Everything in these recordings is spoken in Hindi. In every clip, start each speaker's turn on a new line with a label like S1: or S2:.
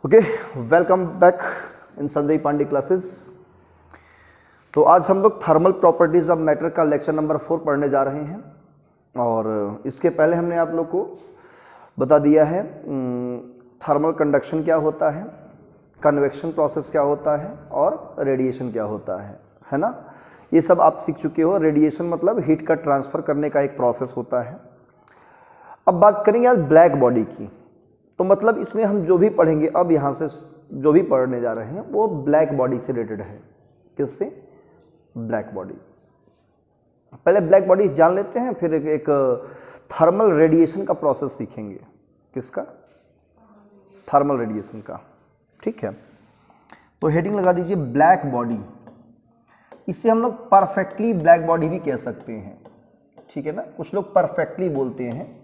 S1: Okay, welcome back in Sanjay Pandey classes. तो आज हम लोग थर्मल प्रॉपर्टीज ऑफ मैटर का लेक्चर नंबर 4 पढ़ने जा रहे हैं। और इसके पहले हमने आप लोग को बता दिया है थर्मल कंडक्शन क्या होता है, कन्वेक्शन प्रोसेस क्या होता है और रेडिएशन क्या होता है ना। ये सब आप सीख चुके हो। रेडिएशन मतलब हीट का ट्रांसफ़र करने का एक प्रोसेस होता है। अब बात करेंगे आज ब्लैक बॉडी की। तो मतलब इसमें हम जो भी पढ़ेंगे, अब यहाँ से जो भी पढ़ने जा रहे हैं वो ब्लैक बॉडी से रिलेटेड है। किससे? Black body. पहले ब्लैक बॉडी जान लेते हैं, फिर एक थर्मल रेडिएशन का प्रोसेस सीखेंगे। किसका? थर्मल रेडिएशन का। ठीक है, तो हेडिंग लगा दीजिए ब्लैक बॉडी। इससे हम लोग परफेक्टली ब्लैक बॉडी भी कह सकते हैं। ठीक है ना, कुछ लोग परफेक्टली बोलते हैं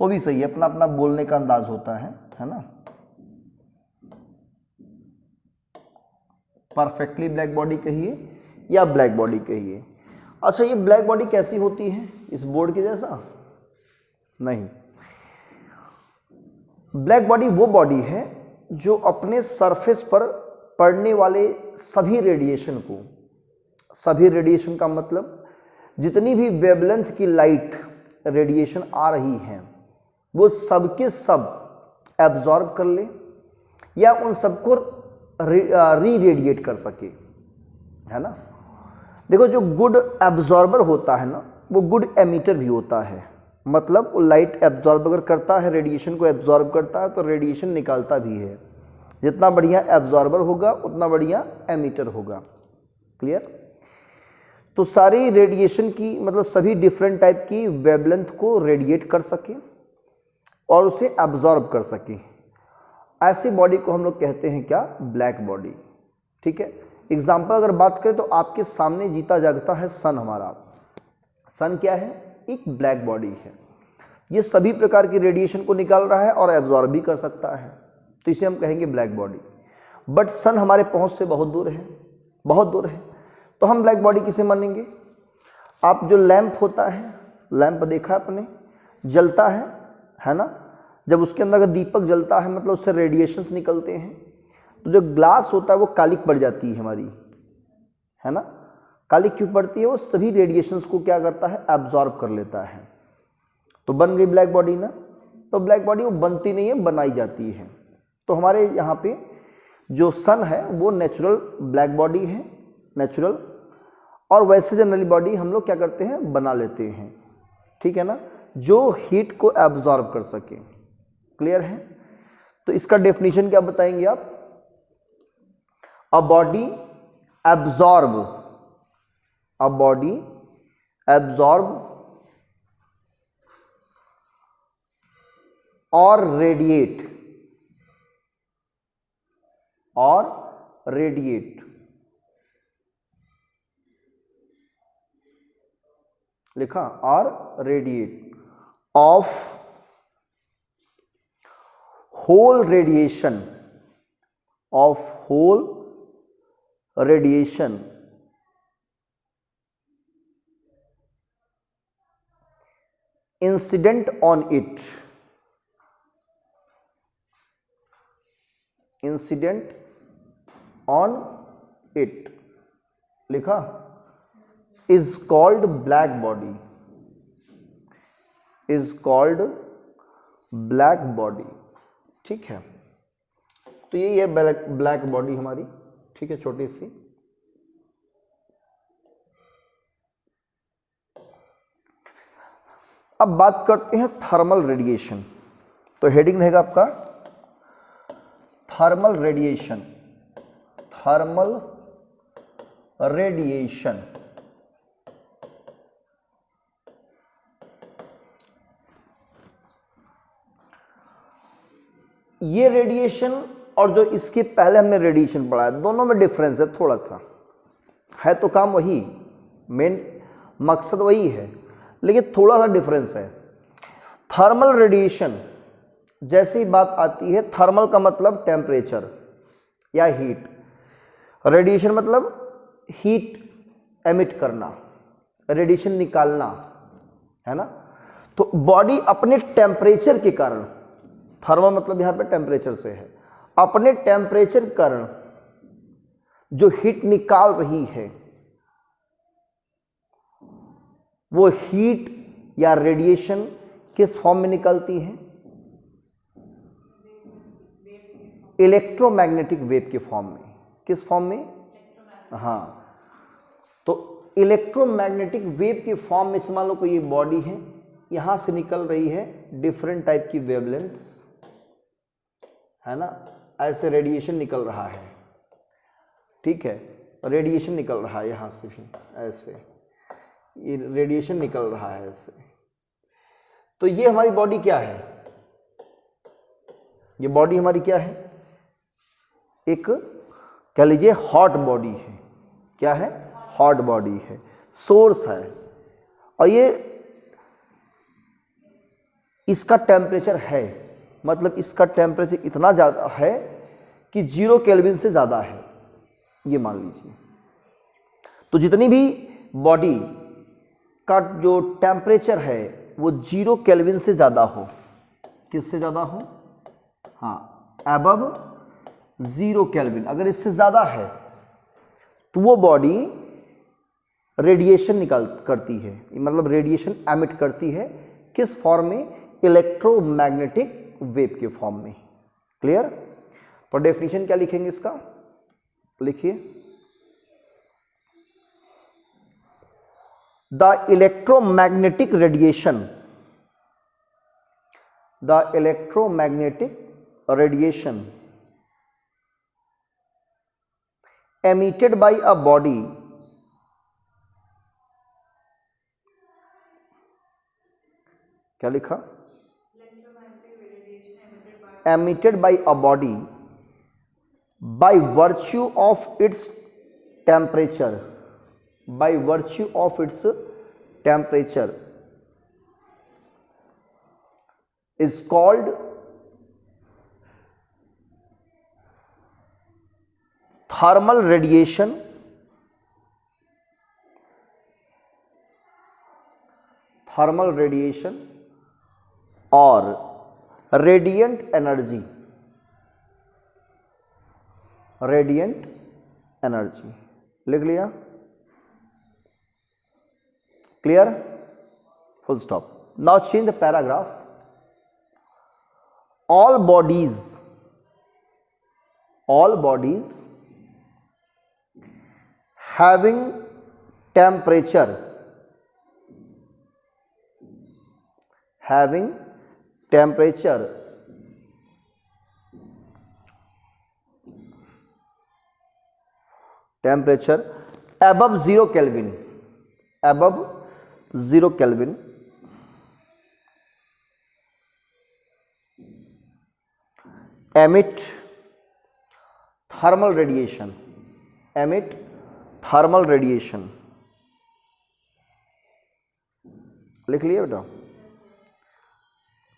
S1: तो भी सही है, अपना अपना बोलने का अंदाज होता है ना। परफेक्टली ब्लैक बॉडी कहिए या ब्लैक बॉडी कहिए। अच्छा, ये ब्लैक बॉडी कैसी होती है? इस बोर्ड के जैसा नहीं। ब्लैक बॉडी वो बॉडी है जो अपने सरफेस पर पड़ने वाले सभी रेडिएशन को, सभी रेडिएशन का मतलब जितनी भी वेवलेंथ की लाइट रेडिएशन आ रही है वो सबके सब एब्जॉर्ब कर ले या उन सबको री रेडिएट कर सके, है ना। देखो, जो गुड एब्जॉर्बर होता है ना वो गुड एमिटर भी होता है। मतलब वो लाइट एब्जॉर्ब अगर करता है, रेडिएशन को एब्जॉर्ब करता है तो रेडिएशन निकालता भी है। जितना बढ़िया एब्जॉर्बर होगा उतना बढ़िया एमिटर होगा। क्लियर? तो सारी रेडिएशन की मतलब सभी डिफरेंट टाइप की वेवलेंथ को रेडिएट कर सके और उसे एब्जॉर्ब कर सके, ऐसी बॉडी को हम लोग कहते हैं क्या? Black body. ठीक है, एग्जाम्पल अगर बात करें तो आपके सामने जीता जागता है सन। हमारा सन क्या है? एक ब्लैक बॉडी है। ये सभी प्रकार की रेडिएशन को निकाल रहा है और एब्जॉर्ब भी कर सकता है, तो इसे हम कहेंगे ब्लैक बॉडी। बट सन हमारे पहुंच से बहुत दूर है, बहुत दूर है, तो हम ब्लैक बॉडी किसे मानेंगे? आप जो लैंप होता है, लैंप देखा आपने, जलता है ना। जब उसके अंदर अगर दीपक जलता है मतलब उससे रेडिएशंस निकलते हैं, तो जो ग्लास होता है वो कालिक पड़ जाती है हमारी, है ना। कालिक क्यों पड़ती है? वो सभी रेडिएशंस को क्या करता है? एब्जॉर्ब कर लेता है। तो बन गई ब्लैक बॉडी ना। तो ब्लैक बॉडी वो बनती नहीं है, बनाई जाती है। तो हमारे यहाँ पे जो सन है वो नेचुरल ब्लैक बॉडी है, नेचुरल। और वैसे जनरली बॉडी हम लोग क्या करते हैं? बना लेते हैं। ठीक है ना, जो हीट को एब्जॉर्ब कर सके। क्लियर है? तो इसका डेफिनेशन क्या बताएंगे आप? A body absorb, a body absorb और रेडिएट, और रेडिएट। लिखा? और radiate of whole radiation, of whole radiation incident on it, incident on it, लिखा, is called black body, is called black body। ठीक है, तो यही है ब्लैक बॉडी हमारी। ठीक है, छोटी सी। अब बात करते हैं थर्मल रेडिएशन। तो हेडिंग रहेगा आपका थर्मल रेडिएशन, थर्मल रेडिएशन। ये रेडिएशन और जो इसके पहले हमने रेडिएशन पढ़ा है, दोनों में डिफरेंस है थोड़ा सा। है तो काम वही, मेन मकसद वही है, लेकिन थोड़ा सा डिफरेंस है। थर्मल रेडिएशन जैसी बात आती है, थर्मल का मतलब टेम्परेचर या हीट, रेडिएशन मतलब हीट एमिट करना, रेडिएशन निकालना, है ना। तो बॉडी अपने टेम्परेचर के कारण, थर्मल मतलब यहाँ पे टेम्परेचर से है, अपने टेम्परेचर के कारण जो हीट निकाल रही है वो हीट या रेडिएशन किस फॉर्म में निकलती है? इलेक्ट्रोमैग्नेटिक वेव के फॉर्म में। किस फॉर्म में? हाँ, तो इलेक्ट्रोमैग्नेटिक वेव के फॉर्म में मान लो कोई ये बॉडी है, यहां से निकल रही है डिफरेंट टाइप की वेवलेंथ, है ना, ऐसे रेडिएशन निकल रहा है, ठीक है, रेडिएशन निकल रहा है यहां से भी, ऐसे ये रेडिएशन निकल रहा है ऐसे। तो ये हमारी बॉडी क्या है? ये बॉडी हमारी क्या है? एक कह लीजिए हॉट बॉडी है। क्या है? हॉट बॉडी है, सोर्स है, और ये इसका टेम्परेचर है, मतलब इसका टेम्परेचर इतना ज़्यादा है कि 0 केल्विन से ज़्यादा है, ये मान लीजिए। तो जितनी भी बॉडी का जो टेम्परेचर है वो 0 केल्विन से ज़्यादा हो, किससे ज़्यादा हो? हाँ, अबव 0 केल्विन, अगर इससे ज़्यादा है तो वो बॉडी रेडिएशन करती है, मतलब रेडिएशन एमिट करती है। किस फॉर्म में? इलेक्ट्रोमैग्नेटिक वेव के फॉर्म में। क्लियर? तो डेफिनेशन क्या लिखेंगे इसका? लिखिए, the electromagnetic radiation, the electromagnetic radiation emitted by a body क्या लिखा? emitted by a body by virtue of its temperature, by virtue of its temperature is called thermal radiation, thermal radiation और रेडिएंट एनर्जी, रेडिएंट एनर्जी। लिख लिया? Clear? Full stop. Now change the paragraph. all bodies having temperature above 0 Kelvin, above 0 Kelvin emit thermal radiation, emit thermal radiation. लिख लिया बेटा?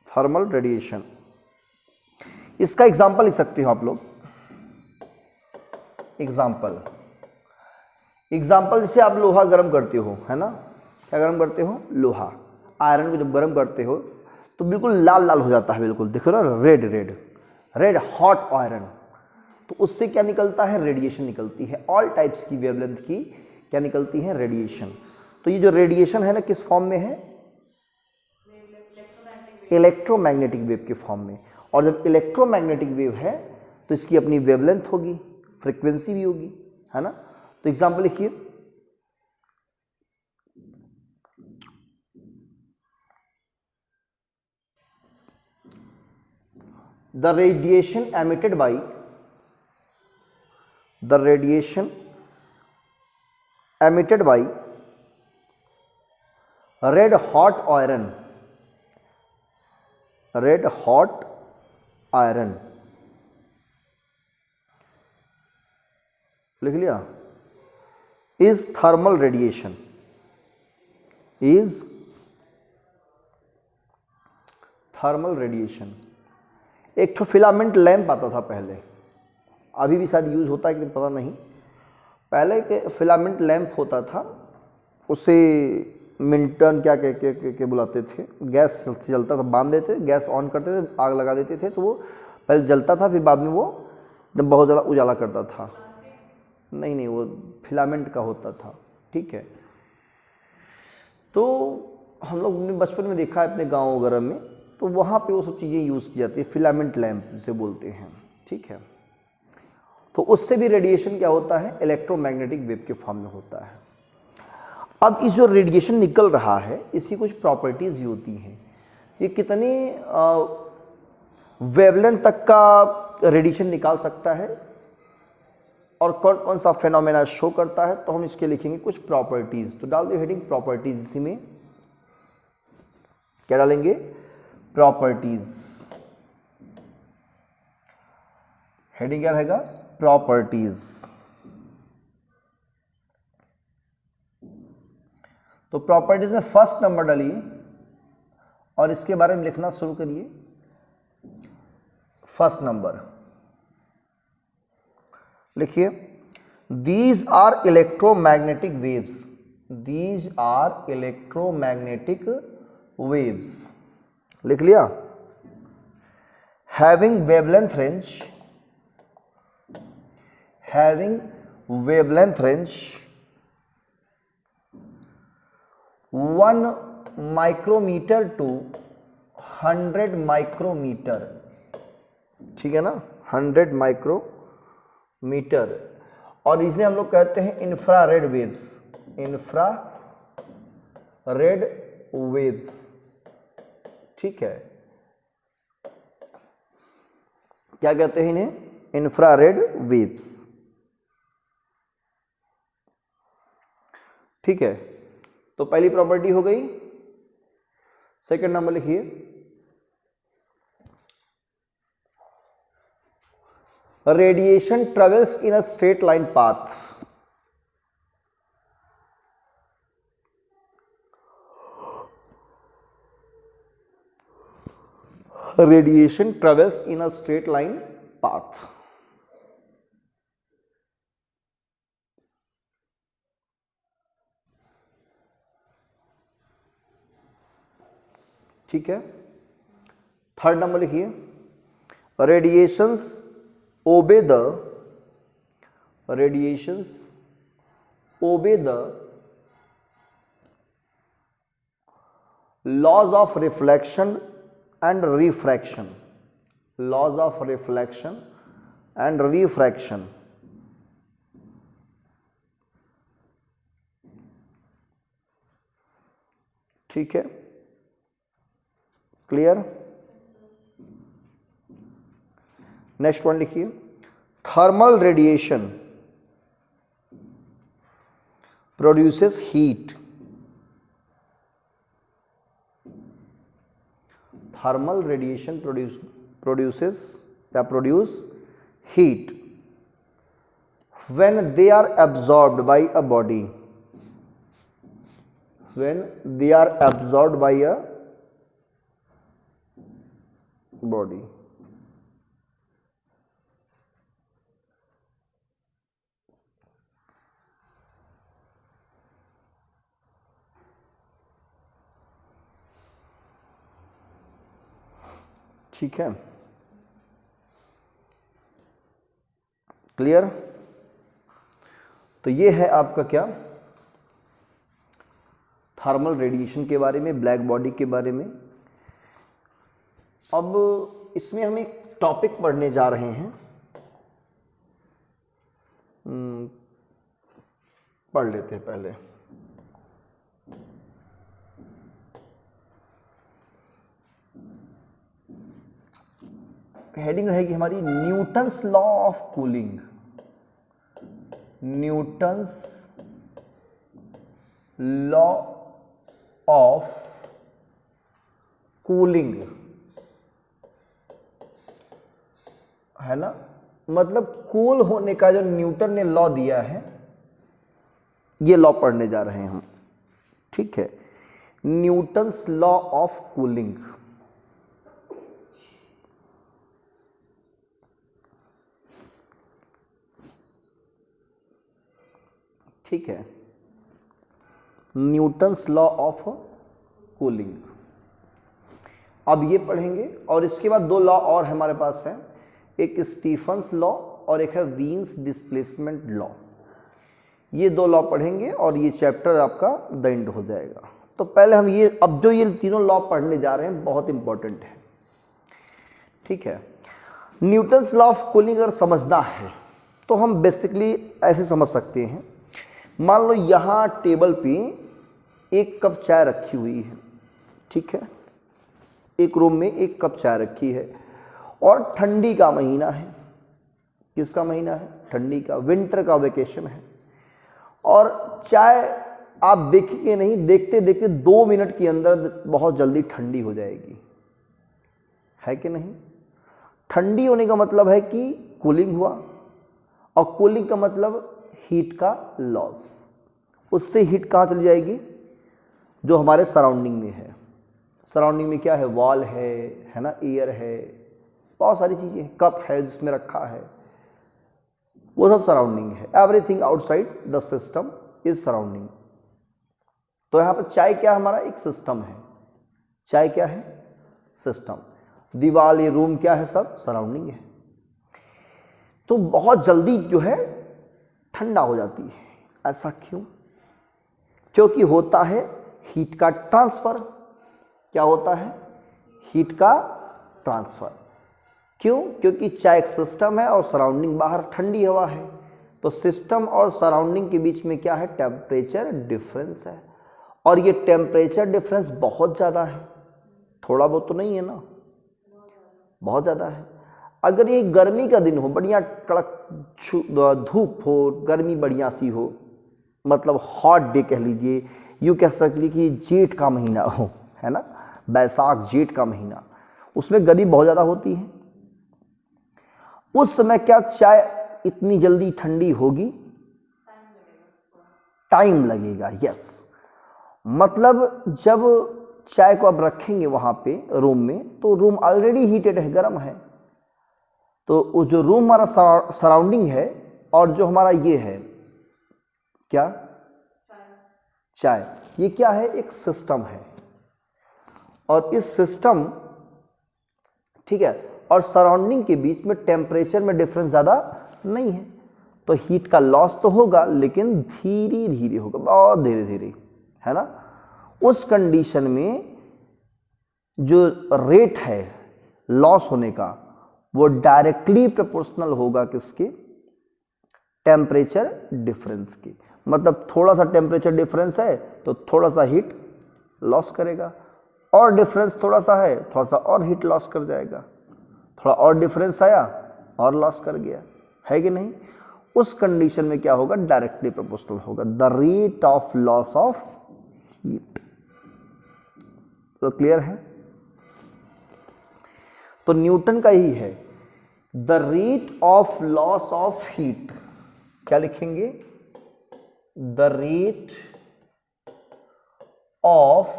S1: Thermal radiation. इसका एग्जाम्पल लिख सकते हो आप लोग। एग्जाम्पल जैसे आप लोहा गर्म करते हो, है ना, क्या गर्म करते हो? लोहा, आयरन को जब गर्म करते हो तो बिल्कुल लाल लाल हो जाता है, बिल्कुल देखो ना, रेड हॉट आयरन। तो उससे क्या निकलता है? रेडिएशन निकलती है। ऑल टाइप्स की वेवलेंथ की क्या निकलती है? रेडिएशन। तो ये जो रेडिएशन है ना, किस फॉर्म में है? इलेक्ट्रोमैग्नेटिक वेव के फॉर्म में। और जब इलेक्ट्रोमैग्नेटिक वेव है तो इसकी अपनी वेवलेंथ होगी, फ्रीक्वेंसी भी होगी, है ना। तो एग्जांपल लिखिए, the radiation emitted by red hot iron, लिख लिया, is thermal radiation, एक तो फिलामेंट लैंप आता था पहले, अभी भी शायद यूज़ होता है कि पता नहीं। पहले के फिलामेंट लैंप होता था, उसे मिल्टन क्या के बुलाते थे, गैस से जलता था, बांध देते, गैस ऑन करते थे, आग लगा देते थे, तो वो पहले जलता था, फिर बाद में वो जब बहुत ज़्यादा उजाला करता था। नहीं नहीं, वो फिलामेंट का होता था। ठीक है, तो हम लोग अपने बचपन में देखा है अपने गांव वगैरह में, तो वहाँ पे वो सब चीज़ें यूज़ की जाती है, फिलामेंट लैंप जिसे बोलते हैं। ठीक है, तो उससे भी रेडिएशन क्या होता है, इलेक्ट्रोमैग्नेटिक वेव के फॉर्म में होता है। अब इस जो रेडिएशन निकल रहा है इसकी कुछ प्रॉपर्टीज़ होती हैं, ये कितनी वेवलेंथ तक का रेडिएशन निकाल सकता है और कौन कौन सा फेनोमेना शो करता है, तो हम इसके लिखेंगे कुछ प्रॉपर्टीज़। तो डाल दो हेडिंग प्रॉपर्टीज़, इसी में क्या डालेंगे, प्रॉपर्टीज़। हेडिंग क्या रहेगा, प्रॉपर्टीज़। तो प्रॉपर्टीज में फर्स्ट नंबर डालिए और इसके बारे में लिखना शुरू करिए। फर्स्ट नंबर लिखिए, these are electromagnetic waves, these are electromagnetic waves, लिख लिया। Having wavelength range, having wavelength range 1 micrometer to 100 micrometer, ठीक है ना, 100 माइक्रोमीटर, और इसे हम लोग कहते हैं इंफ्रारेड वेव्स, इंफ्रारेड वेव्स। ठीक है, क्या कहते हैं इन्हें, इंफ्रारेड वेव्स। ठीक है, तो पहली प्रॉपर्टी हो गई। सेकंड नंबर लिखिए, radiation travels in a straight line path, radiation travels in a straight line path. ठीक है, थर्ड नंबर लिखिए, radiations obey the, radiations obey the laws of reflection and refraction, laws of reflection and refraction. ठीक है, क्लियर। नेक्स्ट वन लिखिए, thermal radiation produces heat, thermal radiation produces heat when they are absorbed by a body, when they are absorbed by a body। ठीक है, क्लियर। तो ये है आपका क्या, थर्मल रेडिएशन के बारे में, ब्लैक बॉडी के बारे में। अब इसमें हम एक टॉपिक पढ़ने जा रहे हैं, पढ़ लेते हैं पहले। हेडिंग रहेगी हमारी Newton's law of cooling, Newton's law of cooling, है ना, मतलब कूल होने का जो न्यूटन ने लॉ दिया है, ये लॉ पढ़ने जा रहे हैं हम। ठीक है, न्यूटन्स लॉ ऑफ कूलिंग। ठीक है, न्यूटन्स लॉ ऑफ कूलिंग। अब ये पढ़ेंगे और इसके बाद दो लॉ और हमारे पास है, एक स्टीफन्स लॉ और एक है वीन्स डिस्प्लेसमेंट लॉ। ये दो लॉ पढ़ेंगे और ये चैप्टर आपका द एंड हो जाएगा। तो पहले हम ये अब जो ये तीनों लॉ पढ़ने जा रहे हैं बहुत इंपॉर्टेंट है, ठीक है। न्यूटन्स लॉ ऑफ कूलिंग अगर समझना है तो हम बेसिकली ऐसे समझ सकते हैं। मान लो यहाँ टेबल पे एक कप चाय रखी हुई है, ठीक है, एक रूम में एक कप चाय रखी है और ठंडी का महीना है। किसका महीना है? ठंडी का, विंटर का वेकेशन है। और चाय आप देखेंगे नहीं, देखते देखते 2 मिनट के अंदर बहुत जल्दी ठंडी हो जाएगी, है कि नहीं? ठंडी होने का मतलब है कि कूलिंग हुआ, और कूलिंग का मतलब हीट का लॉस। उससे हीट कहाँ चली जाएगी? जो हमारे सराउंडिंग में है। सराउंडिंग में क्या है? वॉल है ना, एयर है, बहुत सारी चीज़ें, कप है जिसमें रखा है, वो सब सराउंडिंग है। Everything outside the system is surrounding. तो यहाँ पर चाय क्या हमारा एक सिस्टम है। चाय क्या है? सिस्टम। दीवार, ये रूम क्या है? सब सराउंडिंग है। तो बहुत जल्दी जो है ठंडा हो जाती है। ऐसा क्यों? क्योंकि होता है हीट का ट्रांसफर। क्या होता है? हीट का ट्रांसफर। क्यों? क्योंकि चाय एक सिस्टम है और सराउंडिंग बाहर ठंडी हवा है। तो सिस्टम और सराउंडिंग के बीच में क्या है? टेम्परेचर डिफरेंस है। और ये टेम्परेचर डिफरेंस बहुत ज़्यादा है, थोड़ा बहुत तो नहीं है ना, बहुत ज़्यादा है। अगर ये गर्मी का दिन हो, बढ़िया कड़क धूप हो, गर्मी बढ़िया सी हो, मतलब हॉट डे कह लीजिए, यूँ कह सकते कि जेठ का महीना हो, है ना, बैसाख जेठ का महीना, उसमें गर्मी बहुत ज़्यादा होती है। उस समय क्या चाय इतनी जल्दी ठंडी होगी? टाइम लगेगा। यस, मतलब जब चाय को अब रखेंगे वहाँ पे रूम में, तो रूम ऑलरेडी हीटेड है, गर्म है। तो जो रूम हमारा सराउंडिंग है और जो हमारा ये है क्या? चाय। ये क्या है? एक सिस्टम है। और इस सिस्टम, ठीक है, और सराउंडिंग के बीच में टेम्परेचर में डिफरेंस ज़्यादा नहीं है। तो हीट का लॉस तो होगा, लेकिन धीरे धीरे होगा, बहुत धीरे धीरे, है ना। उस कंडीशन में जो रेट है लॉस होने का, वो डायरेक्टली प्रोपोर्शनल होगा किसके? टेम्परेचर डिफरेंस के। मतलब थोड़ा सा टेम्परेचर डिफरेंस है तो थोड़ा सा हीट लॉस करेगा, और डिफरेंस थोड़ा सा है, थोड़ा सा और हीट लॉस कर जाएगा, थोड़ा और डिफरेंस आया और लॉस कर गया, है कि नहीं। उस कंडीशन में क्या होगा? डायरेक्टली प्रोपोर्शनल होगा the rate of loss of heat. तो क्लियर है? तो न्यूटन का ही है, the rate of loss of heat. क्या लिखेंगे? The rate of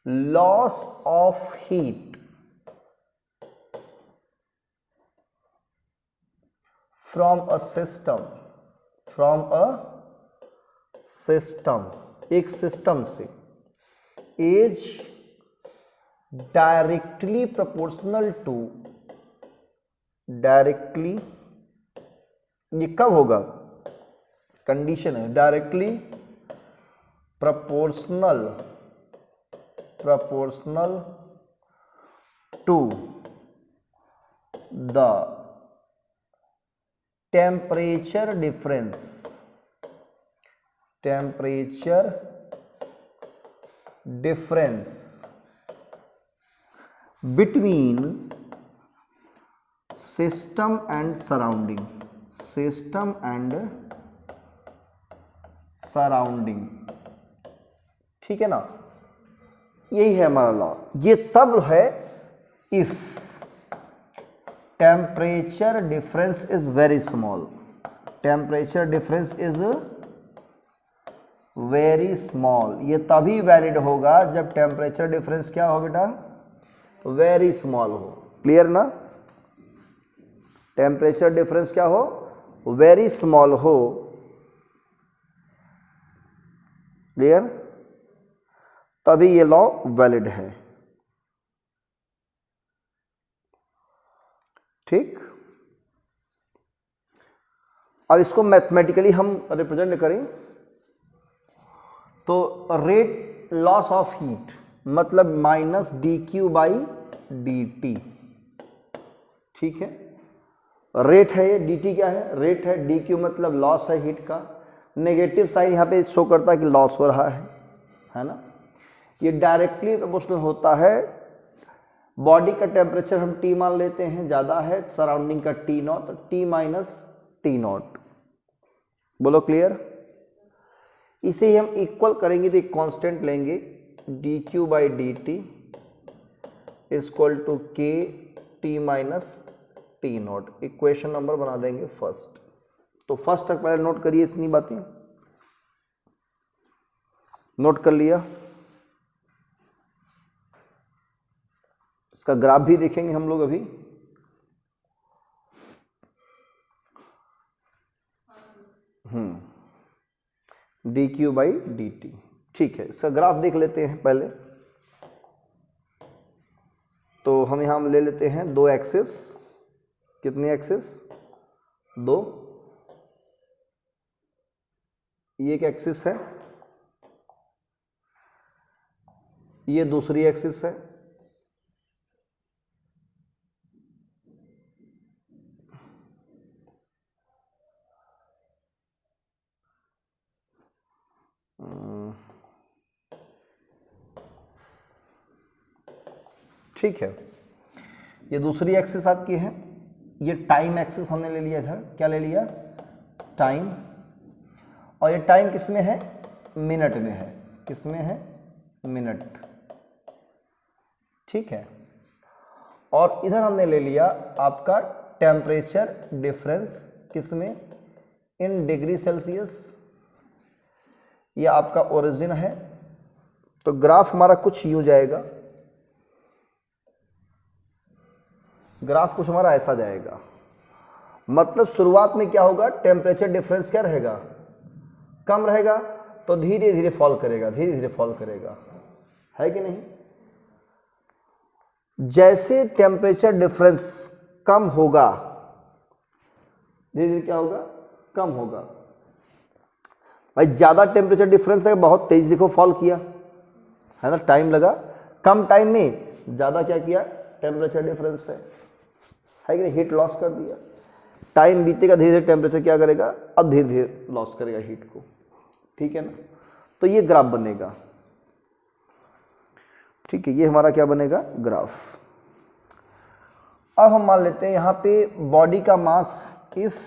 S1: loss of heat from a system, from a system, एक सिस्टम से, is directly proportional to, directly, ये कब होगा? कंडीशन है directly proportional, proportional to the temperature difference, temperature difference between system and surrounding, system and surrounding, ठीक है ना। यही है हमारा लॉ। ये तब है if temperature difference is very small, temperature difference is very small. ये तभी वैलिड होगा जब टेम्परेचर डिफरेंस क्या हो बेटा? वेरी स्मॉल हो। क्लियर ना? टेम्परेचर डिफरेंस क्या हो? वेरी स्मॉल हो। क्लियर? तभी ये लॉ वैलिड है। ठीक। अब इसको मैथमेटिकली हम रिप्रेजेंट करें तो रेट लॉस ऑफ हीट मतलब minus D Q by D T, ठीक है। रेट है ये, डी टी क्या है, रेट है, डी क्यू मतलब लॉस है हीट का, नेगेटिव साइन यहाँ पे शो करता है कि लॉस हो रहा है ना। ये डायरेक्टली प्रोपोर्शनल होता है, बॉडी का टेम्परेचर हम टी मान लेते हैं ज़्यादा है, सराउंडिंग का T not, T minus T not, बोलो क्लियर। इसे ही हम इक्वल करेंगे तो एक कांस्टेंट लेंगे, D Q by D T equal to K T minus T not. Equation number बना देंगे फर्स्ट। तो फर्स्ट तक पहले नोट करिए, इतनी बातें नोट कर लिया। इसका ग्राफ भी देखेंगे हम लोग अभी। D Q by D T, ठीक है। इसका ग्राफ देख लेते हैं पहले। तो हम यहां ले लेते हैं दो एक्सिस, कितने एक्सिस, दो, ये एक एक्सिस है, ये दूसरी एक्सिस है, ठीक है। ये दूसरी एक्सिस आपकी है, ये टाइम एक्सिस हमने ले लिया इधर, क्या ले लिया, टाइम। और ये टाइम किस में है, मिनट में है, किस में है, मिनट, ठीक है। और इधर हमने ले लिया आपका टेम्परेचर डिफरेंस, किस में, इन डिग्री सेल्सियस। ये आपका ओरिजिन है। तो ग्राफ हमारा कुछ यूं जाएगा, ग्राफ कुछ हमारा ऐसा जाएगा। मतलब शुरुआत में क्या होगा, टेम्परेचर डिफरेंस क्या रहेगा, कम रहेगा, तो धीरे धीरे फॉल करेगा, धीरे धीरे फॉल करेगा, है कि नहीं। जैसे टेम्परेचर डिफरेंस कम होगा, धीरे धीरे क्या होगा, कम होगा। भाई ज्यादा टेम्परेचर डिफरेंस है, बहुत तेज देखो फॉल किया, है ना, टाइम लगा। कम टाइम में ज्यादा क्या किया, टेम्परेचर डिफरेंस है कि नहीं, हीट लॉस कर दिया। टाइम बीतेगा, धीरे धीरे टेम्परेचर क्या करेगा, अब धीरे धीरे लॉस करेगा हीट को, ठीक है ना। तो ये ग्राफ बनेगा, ठीक है, ये हमारा क्या बनेगा, ग्राफ। अब हम मान लेते हैं यहां पे बॉडी का mass, if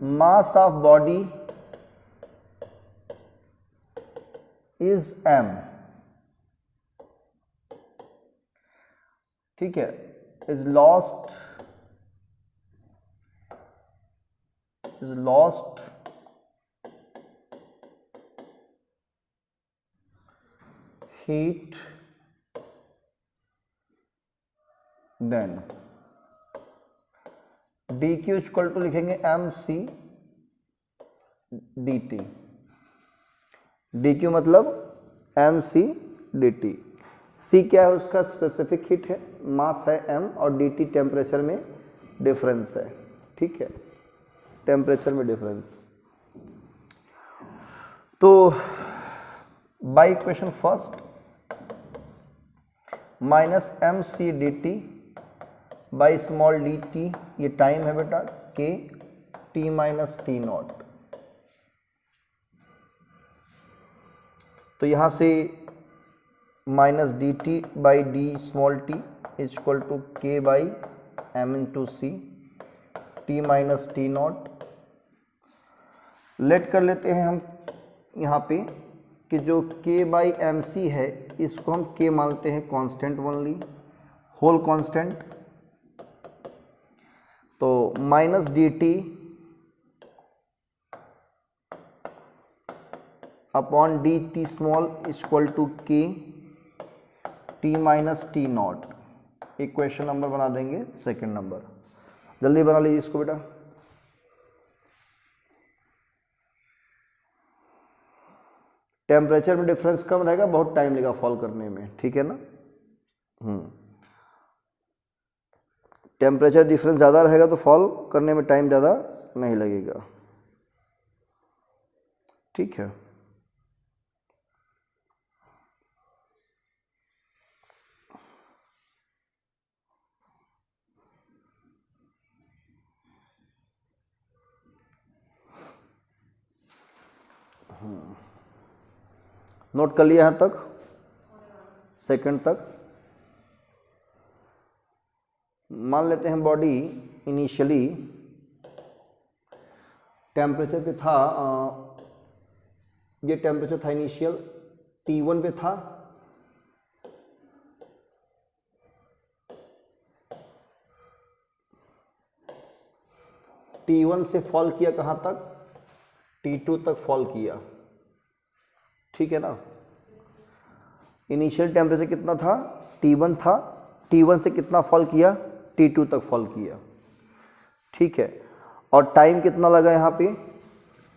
S1: mass of body is m, ठीक है, is lost heat, then dq equal to लिखेंगे mc dt, dq मतलब mc dt। c क्या है, उसका स्पेसिफिक हीट है, मास है m, और dt टेम्परेचर में डिफरेंस है, ठीक है, टेम्परेचर में डिफरेंस। तो by equation first, minus M C D T by small D T, ये टाइम है बेटा, के टी माइनस टी नॉट। तो यहां से minus D T by D small T equal to K by M into C, T minus T not. Let कर लेते हैं हम यहाँ पे कि जो के बाई एम सी है, इसको हम के मानते हैं कांस्टेंट ओनली, होल कांस्टेंट। तो minus D T upon D T small equal to K T minus T not. Equation number बना देंगे सेकंड नंबर, जल्दी बना लीजिए इसको बेटा। टेम्परेचर में डिफरेंस कम रहेगा, बहुत टाइम लगेगा फॉल करने में, ठीक है ना। टेम्परेचर डिफरेंस ज़्यादा रहेगा तो फॉल करने में टाइम ज़्यादा नहीं लगेगा, ठीक है। नोट कर लिया यहाँ तक, सेकंड तक। मान लेते हैं बॉडी इनिशियली टेम्परेचर पे था, ये टेम्परेचर था इनिशियल T1 पे था, T1 से फॉल किया कहाँ तक, T2 तक फॉल किया, ठीक है ना। इनिशियल टेम्परेचर कितना था, T1 था, T1 से कितना फॉल किया, T2 तक फॉल किया, ठीक है। और टाइम कितना लगा यहाँ पे,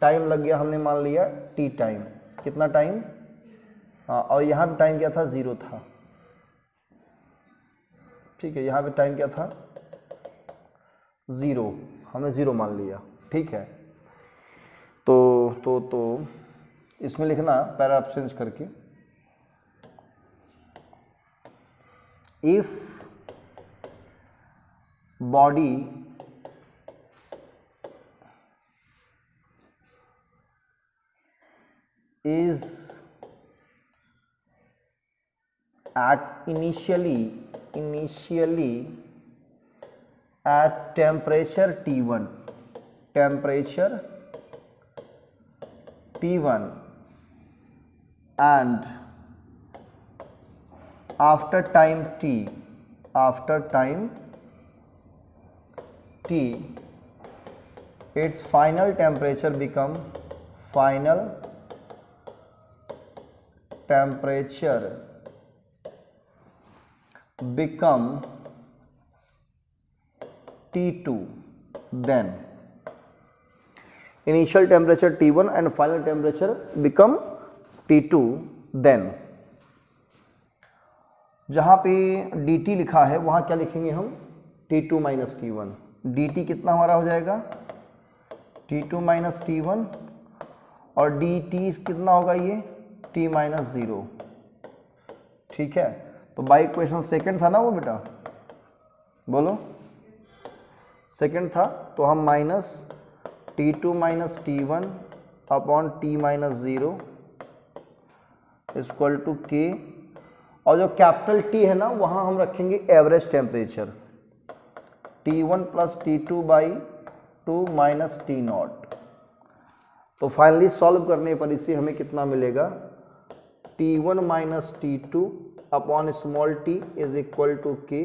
S1: टाइम लग गया, हमने मान लिया T टाइम, कितना टाइम, हाँ, और यहाँ पे टाइम क्या था, 0 था, ठीक है। यहाँ पे टाइम क्या था, 0, हमने 0 मान लिया, ठीक है। तो इसमें लिखना पैरा चेंज करके, if body is at initially at temperature T1 and after time T its final temperature become T2, then initial temperature T1 and final temperature become T2, then जहाँ पे dt लिखा है वहाँ क्या लिखेंगे हम, T2 माइनस T1, dt कितना हमारा हो जाएगा, T2 माइनस T1, और dt कितना होगा, ये T माइनस 0, ठीक है। तो बाई इक्वेशन सेकंड था ना वो बेटा, बोलो सेकंड था, तो हम minus T2 minus T1 upon T minus 0 equal to K, और जो कैपिटल T है ना वहाँ हम रखेंगे average temperature, T1 plus T2 by 2 minus T0। तो फाइनली सॉल्व करने पर इसे हमें कितना मिलेगा, T1 minus T2 upon small t is equal to K,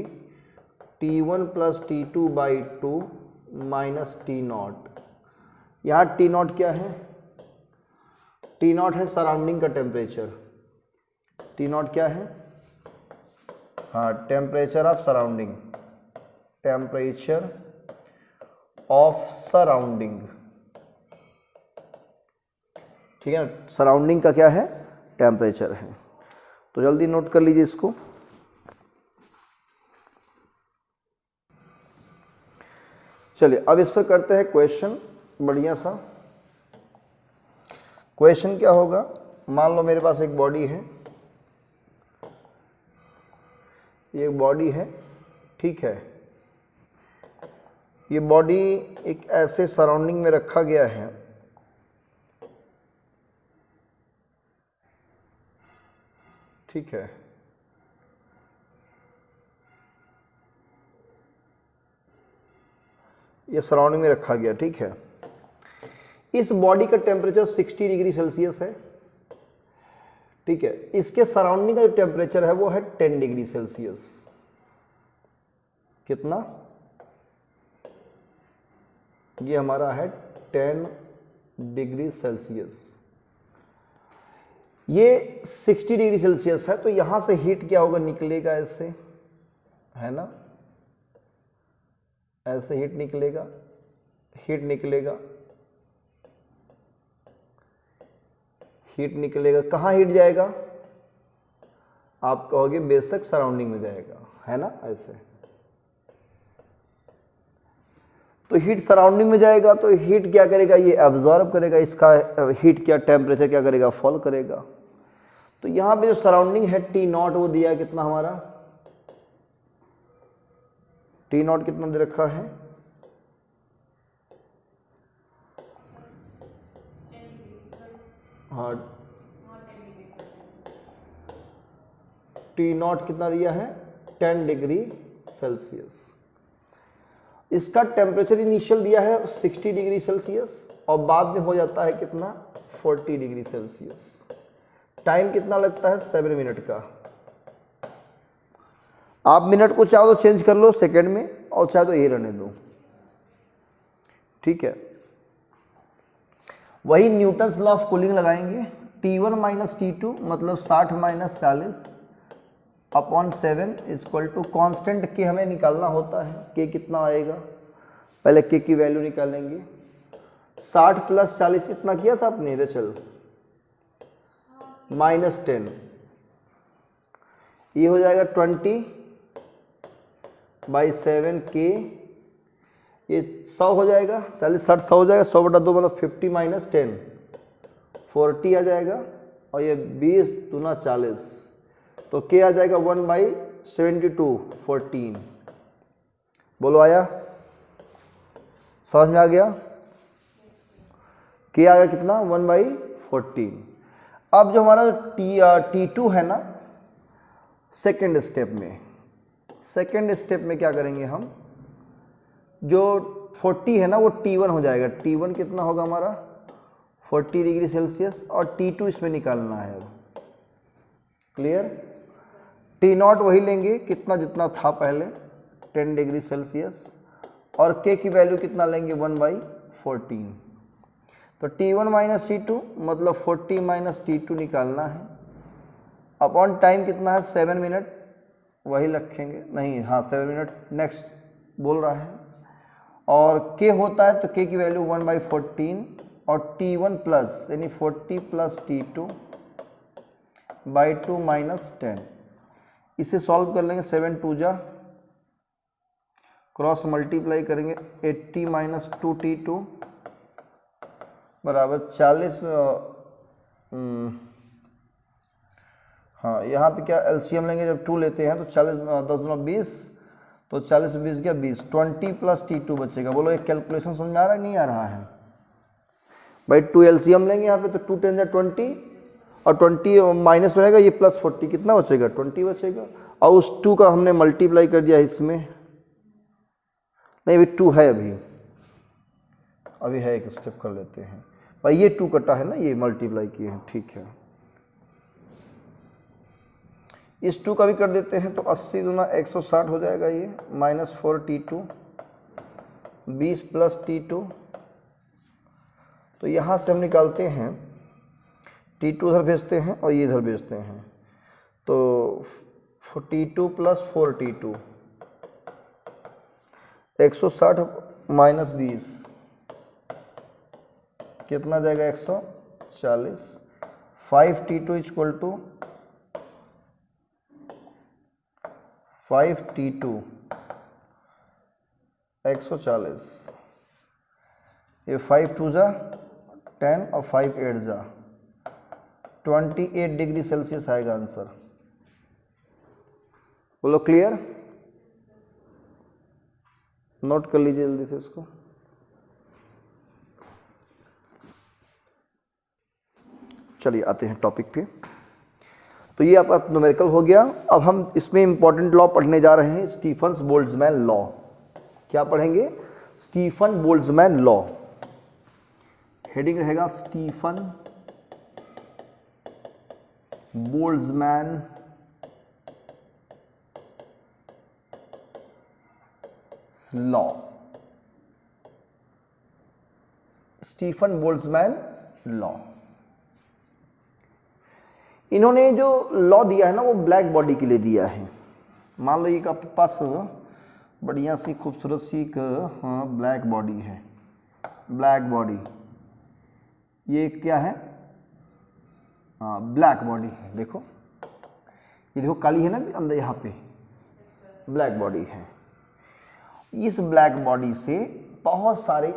S1: T1 plus T2 by 2 minus T0। यहाँ T0 क्या है, T0 है सराउंडिंग का टेम्परेचर, T0 क्या है, हाँ, temperature of surrounding, temperature of surrounding, ठीक है ना। सराउंडिंग का क्या है, टेम्परेचर है। तो जल्दी नोट कर लीजिए इसको। चलिए अब इस पर करते हैं क्वेश्चन, बढ़िया सा क्वेश्चन। क्या होगा, मान लो मेरे पास एक बॉडी है, ये बॉडी है, ठीक है। ये बॉडी एक ऐसे सराउंडिंग में रखा गया है, ठीक है। ये सराउंडिंग में रखा गया, ठीक है। इस बॉडी का टेम्परेचर 60 डिग्री सेल्सियस है, ठीक है। इसके सराउंडिंग का जो टेम्परेचर है वो है 10 डिग्री सेल्सियस। कितना, ये हमारा है 10 डिग्री सेल्सियस। ये 60 डिग्री सेल्सियस है, तो यहां से हीट क्या होगा, निकलेगा ऐसे, है ना, ऐसे हीट निकलेगा, हीट निकलेगा, हीट निकलेगा। कहाँ हीट जाएगा, आप कहोगे बेशक सराउंडिंग में जाएगा, है ना, ऐसे। तो हीट सराउंडिंग में जाएगा तो हीट क्या करेगा, ये एब्जॉर्ब करेगा, इसका हीट क्या टेम्परेचर क्या करेगा, फॉल करेगा। तो यहाँ पे जो सराउंडिंग है टी नॉट वो दिया है कितना हमारा, टी नॉट कितना दे रखा है, हाँ टी नॉट कितना दिया है 10 डिग्री सेल्सियस। इसका टेम्परेचर इनिशियल दिया है 60 डिग्री सेल्सियस और बाद में हो जाता है कितना 40 डिग्री सेल्सियस। टाइम कितना लगता है 7 मिनट का। आप मिनट को चाहो तो चेंज कर लो सेकेंड में और चाहे तो ये रहने दो, ठीक है। वही न्यूटन्स लॉ ऑफ कूलिंग लगाएंगे, T1 माइनस T2 मतलब 60 minus 40 upon 7 equal to constant K हमें निकालना होता है, के कितना आएगा, पहले के की वैल्यू निकालेंगे। 60 प्लस 40 इतना किया था आपने रेचल, माइनस 10, ये हो जाएगा 20 बाई 7 के, ये 100 हो जाएगा, 40 60 100 हो जाएगा, 100 बटा 2 मतलब 50 माइनस 10 40 आ जाएगा और ये 20 दूना 40, तो के आ जाएगा 1 बाई 72 14। बोलो आया, समझ में आ गया, के आ गया कितना 1 बाई 14। अब जो हमारा T2 है ना, सेकेंड स्टेप में क्या करेंगे हम, जो 40 है ना वो T1 हो जाएगा, T1 कितना होगा हमारा 40 डिग्री सेल्सियस और T2 इसमें निकालना है। क्लियर, T नॉट वही लेंगे कितना जितना था पहले 10 डिग्री सेल्सियस और K की वैल्यू कितना लेंगे 1 बाई 14। तो T1 माइनस T2 मतलब 40 माइनस T2 निकालना है, अपॉन टाइम कितना है 7 मिनट, वही रखेंगे नहीं, हाँ 7 मिनट नेक्स्ट बोल रहा है, और K होता है तो K की वैल्यू 1 बाई 14 और T1 प्लस यानी 40 प्लस T2 बाई 2 माइनस 10, इसे सॉल्व कर लेंगे, 7 2 जा, क्रॉस मल्टीप्लाई करेंगे 80 माइनस 2T2 बराबर 40। हाँ यहाँ पे क्या एलसीएम लेंगे, जब 2 लेते हैं तो 40 10 दूना 20, तो 40 में 20 गया 20, 20 प्लस T2 बचेगा। बोलो एक कैलकुलेशन समझ में आ रहा है नहीं आ रहा है भाई, 2 एलसीएम लेंगे यहाँ पे तो 2 10 20 और 20 माइनस रहेगा, ये प्लस 40 कितना बचेगा 20 बचेगा, और उस 2 का हमने मल्टीप्लाई कर दिया इसमें, नहीं अभी 2 है, अभी है, एक स्टेप कर लेते हैं भाई, ये 2 कटा है ना, ये मल्टीप्लाई किए हैं, ठीक है। इस 2 का भी कर देते हैं तो 80 दूना 160 हो जाएगा, ये माइनस 4 T2 20 प्लस T2, तो यहाँ से हम निकालते हैं T2 उधर भेजते हैं और ये इधर भेजते हैं, तो T2 प्लस 4 T2 160 माइनस 20 कितना जाएगा 140, 5 T2 इक्वल टू 5 T2 140, ये 5 2 जा 10 और 5 8 जा 28 डिग्री सेल्सियस आएगा आंसर। बोलो क्लियर, नोट कर लीजिए जल्दी से इसको। चलिए आते हैं टॉपिक पे। तो ये आपका न्यूमेरिकल हो गया। अब हम इसमें इंपॉर्टेंट लॉ पढ़ने जा रहे हैं, स्टीफन बोल्ट्जमैन लॉ। क्या पढ़ेंगे? Stefan Boltzmann law. हेडिंग रहेगा Stefan Boltzmann law. Stefan Boltzmann law. इन्होंने जो लॉ दिया है ना वो ब्लैक बॉडी के लिए दिया है। मान लो ये आपके पास बढ़िया सी खूबसूरत सी एक ब्लैक बॉडी है। ब्लैक बॉडी ये क्या है? ब्लैक बॉडी है। देखो ये देखो काली है ना अंदर, यहाँ पे ब्लैक बॉडी है। इस ब्लैक बॉडी से बहुत सारे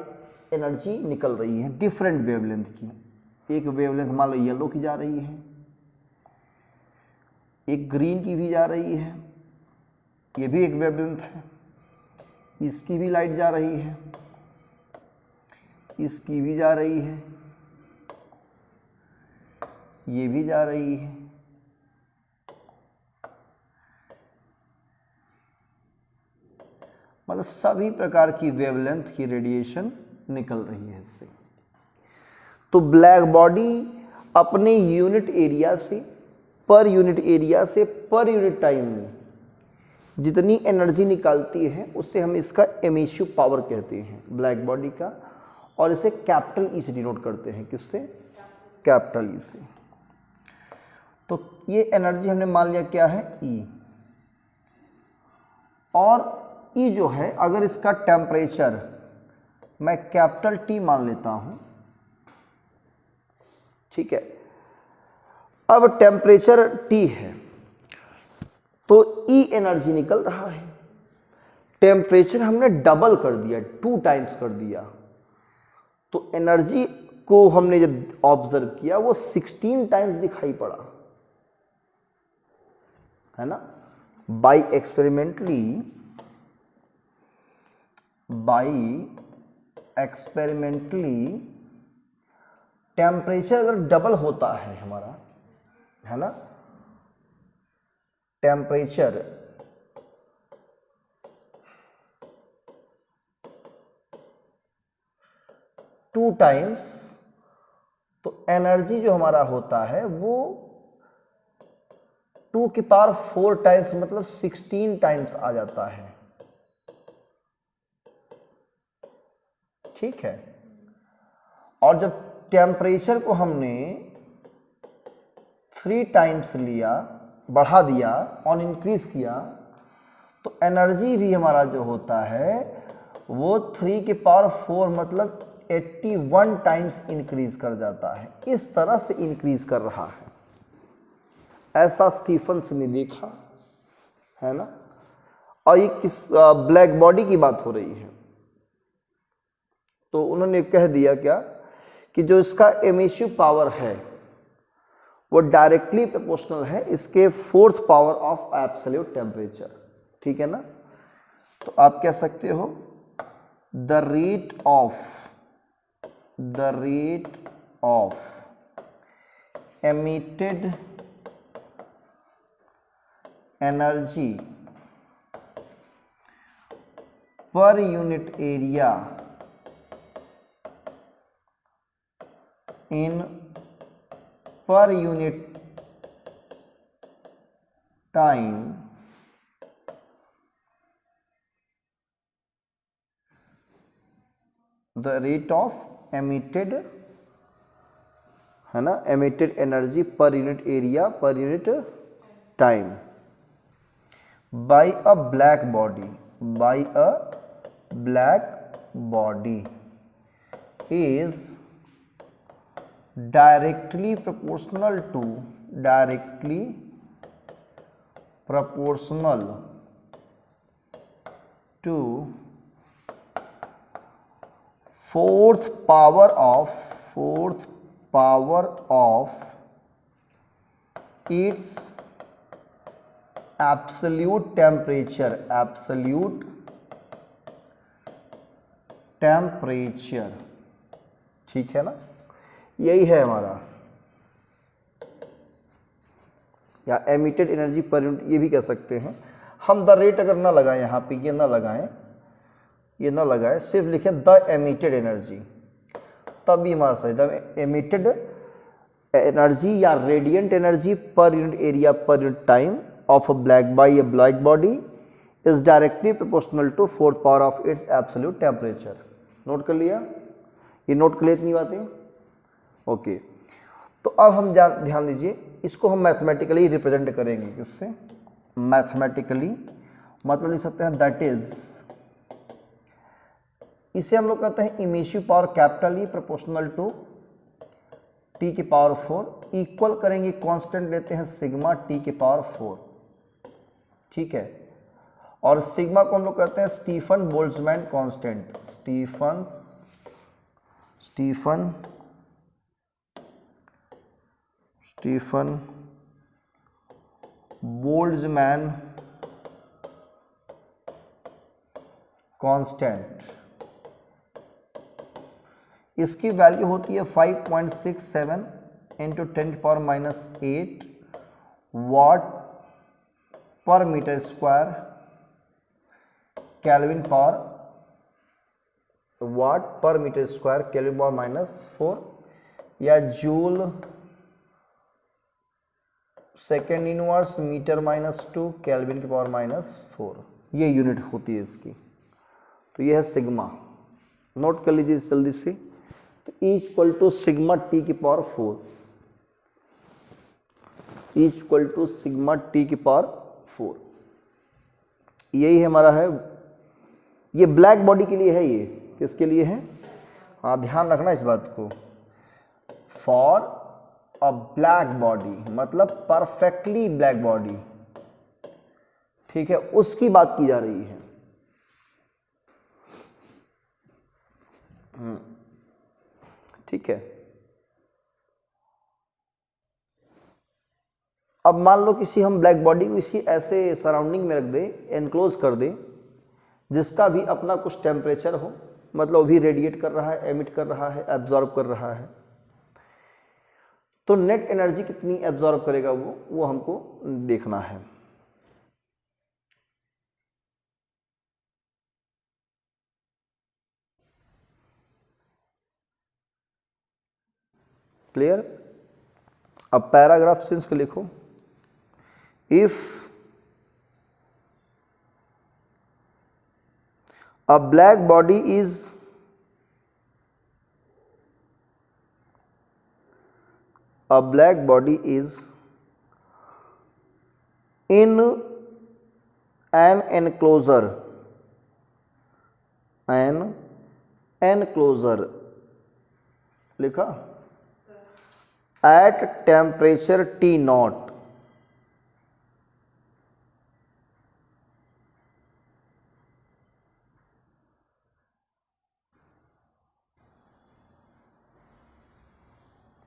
S1: एनर्जी निकल रही है डिफरेंट वेवलेंथ की। एक वेवलेंथ मान लो येलो की जा रही है, एक ग्रीन की भी जा रही है, ये भी एक वेवलेंथ है, इसकी भी लाइट जा रही है, इसकी भी जा रही है, ये भी जा रही है, मतलब सभी प्रकार की वेवलेंथ की रेडिएशन निकल रही है इससे। तो ब्लैक बॉडी अपने यूनिट एरिया से पर यूनिट टाइम में जितनी एनर्जी निकालती है उससे हम इसका एमिसिव पावर कहते हैं ब्लैक बॉडी का, और इसे कैपिटल ई से डिनोट करते हैं। किससे? कैपिटल ई से। तो ये एनर्जी हमने मान लिया क्या है, ई। और ई जो है अगर इसका टेम्परेचर मैं कैपिटल टी मान लेता हूं, ठीक है, अब टेम्परेचर टी है तो ई एनर्जी निकल रहा है। टेम्परेचर हमने डबल कर दिया, 2 टाइम्स कर दिया, तो एनर्जी को हमने जब ऑब्जर्व किया वो 16 टाइम्स दिखाई पड़ा, है ना। बाई एक्सपेरिमेंटली टेम्परेचर अगर डबल होता है हमारा, है ना, टेम्परेचर टू टाइम्स, तो एनर्जी जो हमारा होता है वो 2 की पावर 4 टाइम्स मतलब 16 टाइम्स आ जाता है, ठीक है। और जब टेम्परेचर को हमने 3 टाइम्स लिया, बढ़ा दिया और इंक्रीज किया, तो एनर्जी भी हमारा जो होता है वो 3 की पावर 4 मतलब 81 टाइम्स इंक्रीज कर जाता है। इस तरह से इंक्रीज कर रहा है, ऐसा स्टीफन्स ने देखा, है ना। और ये किस ब्लैक बॉडी की बात हो रही है, तो उन्होंने कह दिया क्या कि जो इसका एमिसिव पावर है वो डायरेक्टली प्रोपोर्शनल है इसके 4th power of absolute temperature, ठीक है ना। तो आप कह सकते हो the rate of emitted energy per unit area in per unit time the rate of emitted, है ना, emitted energy per unit area per unit time by a black body is directly proportional to 4th power of its absolute temperature, ठीक है ना। यही है हमारा, या एमिटेड एनर्जी पर यूनिट ये भी कह सकते हैं हम। द रेट अगर ना लगाएं यहाँ पे, ये ना लगाएं, सिर्फ लिखें द एमिटेड एनर्जी, तब भी हमारा सही। द एमिटेड एनर्जी या radiant energy per unit area per unit time of a black body is directly proportional to 4th power of its absolute temperature. Note कर लिया? ये नोट कर लिए इतनी बातें? ओके। तो अब हम ध्यान दीजिए, इसको हम मैथमेटिकली रिप्रेजेंट करेंगे। किससे? मैथमेटिकली, मतलब लिख सकते हैं दैट इज, इसे हम लोग कहते हैं emissive power capital E proportional to T की पावर 4, इक्वल करेंगे कांस्टेंट लेते हैं सिग्मा टी की पावर 4, ठीक है। और सिग्मा को हम लोग कहते हैं Stefan Boltzmann constant. Stefan Boltzmann constant, इसकी वैल्यू होती है 5.67 into 10⁻⁸ watt per metre square kelvin power, watt per metre square kelvin power -4 या joule second inverse metre -2 kelvin की पावर -4, ये यूनिट होती है इसकी। तो ये है सिग्मा, नोट कर लीजिए जल्दी से। तो E equal to sigma T की power 4, E equal to sigma T की पावर 4, यही हमारा है। ये ब्लैक बॉडी के लिए है, ये किसके लिए है? हाँ, ध्यान रखना इस बात को। फॉर अ ब्लैक बॉडी मतलब परफेक्टली ब्लैक बॉडी, ठीक है, उसकी बात की जा रही है। ठीक है। अब मान लो किसी हम ब्लैक बॉडी को इसी ऐसे सराउंडिंग में रख दे, एनक्लोज कर दे, जिसका भी अपना कुछ टेम्परेचर हो, मतलब वो भी रेडिएट कर रहा है, एमिट कर रहा है, एब्जॉर्ब कर रहा है, तो नेट एनर्जी कितनी एब्जॉर्ब करेगा वो हमको देखना है। क्लियर? अब पैराग्राफ सेंस के लिखो। If a black body is in an enclosure लिखा at temperature T naught,